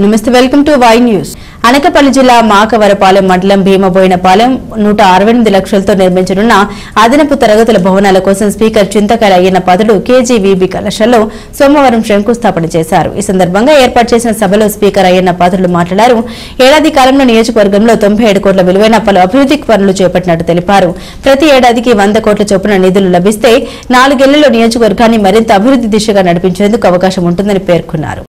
నమస్తే, welcome to Y news. Anakapalli జిల్లా మాకవరపాలెం మండలం భీమబోయినపాలెం 168 లక్షలతో నిర్మించనున్న అదనపు తరగతుల భవనాల కోసం స్పీకర్ చింతకాయల అయ్యన్న పాత్రుడు కేజీవీబీ కళాశాలలో సోమవారం శంకుస్థాపన చేశారు. ఈ సందర్భంగా ఏర్పాటు చేసిన సభలో స్పీకర్ అయ్యన్న పాత్రుడు మాట్లాడారు. ఏడాది కాలంలో నియోజకవర్గంలో 97 కోట్ల విలువైన పలు అభివృద్ధి పనులు చేపట్టినట్టు తెలిపారు. ప్రతి ఏడాదికి 100 కోట్ల చొప్పున నిధులు లభిస్తే 4 ఏళ్లలో నియోజకవర్గాన్ని మరింత అభివృద్ధి దిశగా నడిపించేందుకు అవకాశం ఉంటుందని పేర్కొన్నారు.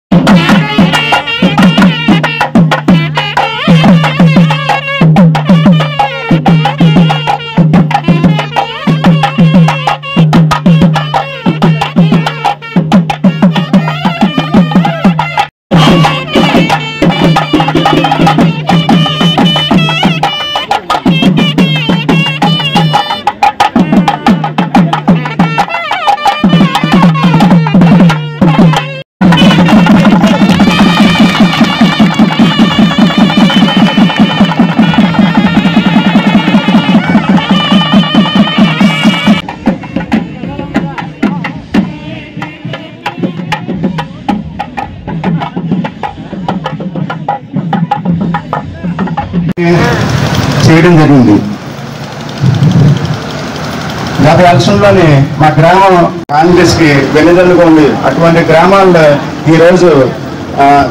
చేయడం జరిగింది. గత ఎలక్షన్లోనే మా గ్రామం కాంగ్రెస్ కి వెన్నుదన్నుగా ఉంది. అటువంటి గ్రామాల్లో ఈ రోజు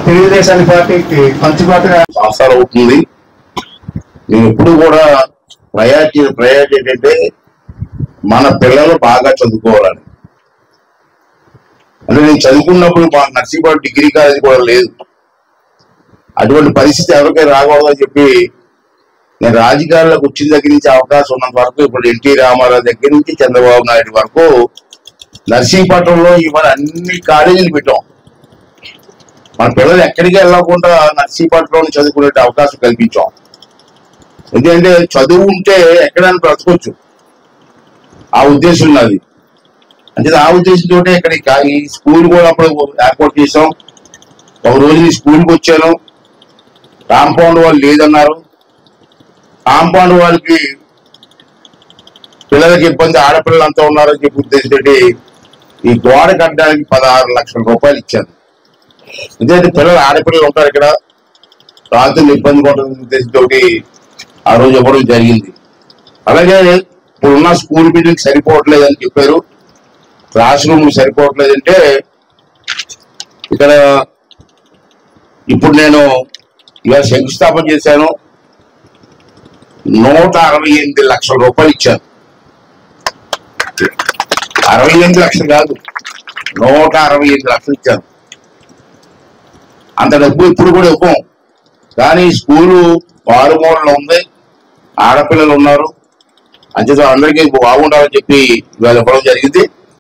తెలుగుదేశానికి పార్టీకి పంచుబాటుగా సంవత్సరాలు అవుతుంది. నేను ఎప్పుడు కూడా ప్రయారిటీ ఏంటంటే మన పిల్లలు బాగా చదువుకోవాలని. అంటే నేను చదువుకున్నప్పుడు మా నర్సీపట్నం డిగ్రీ కాలేజీ కూడా లేదు. అటువంటి పరిస్థితి ఎవరికైనా రాకూడదని చెప్పి నేను రాజకీయాల్లోకి వచ్చిన దగ్గర నుంచి అవకాశం ఉన్నంత వరకు ఇప్పుడు ఎన్టీ రామారావు దగ్గర నుంచి చంద్రబాబు నాయుడు వరకు నర్సీపట్నంలో ఇవాళ అన్ని కాలేజీలు పెట్టాం. మన పిల్లలు ఎక్కడికి వెళ్ళకుండా నర్సీపట్నంలో చదువుకునే అవకాశం కల్పించాం. ఎందుకంటే చదువు ఉంటే ఎక్కడైనా బ్రతకొచ్చు, ఆ ఉద్దేశం ఉన్నది. అంటే ఆ ఉద్దేశంతో ఇక్కడ ఈ స్కూల్ కూడా అప్పుడు ఏర్పాటు చేసాం. ఒక రోజు ఈ స్కూల్కి వచ్చాను, కాంపౌండ్ వాళ్ళు లేదన్నారు. కాంపౌండ్ వాళ్ళకి పిల్లలకి ఇబ్బంది, ఆడపిల్లలు అంతా ఉన్నారని చెప్పి ఉద్దేశంతో ఈ గోడ కట్టడానికి 16 లక్షల రూపాయలు ఇచ్చాను. ఎందుకంటే పిల్లలు ఆడపిల్లలు ఉంటారు ఇక్కడ, రాత్రులు ఇబ్బంది పడుతున్న ఉద్దేశంతో ఆ రోజు ఇవ్వడం జరిగింది. అలాగే ఇప్పుడున్న స్కూల్ బిల్డింగ్ సరిపోవట్లేదని చెప్పారు, క్లాస్ రూమ్ సరిపోవట్లేదంటే ఇక్కడ ఇప్పుడు నేను ఇవాళ శంకుస్థాపన చేశాను. 168 లక్షల రూపాయలు ఇచ్చాను. 68 లక్షలు కాదు, 168 లక్షలు ఇచ్చాను. అంత డబ్బు ఇప్పుడు కూడా ఇవ్వం. కానీ స్కూలు మారుమూలలో ఉంది, ఆడపిల్లలు ఉన్నారు, అంచేత అందరికీ బాగుండాలని చెప్పి ఇవాళ ఇవ్వడం జరిగింది.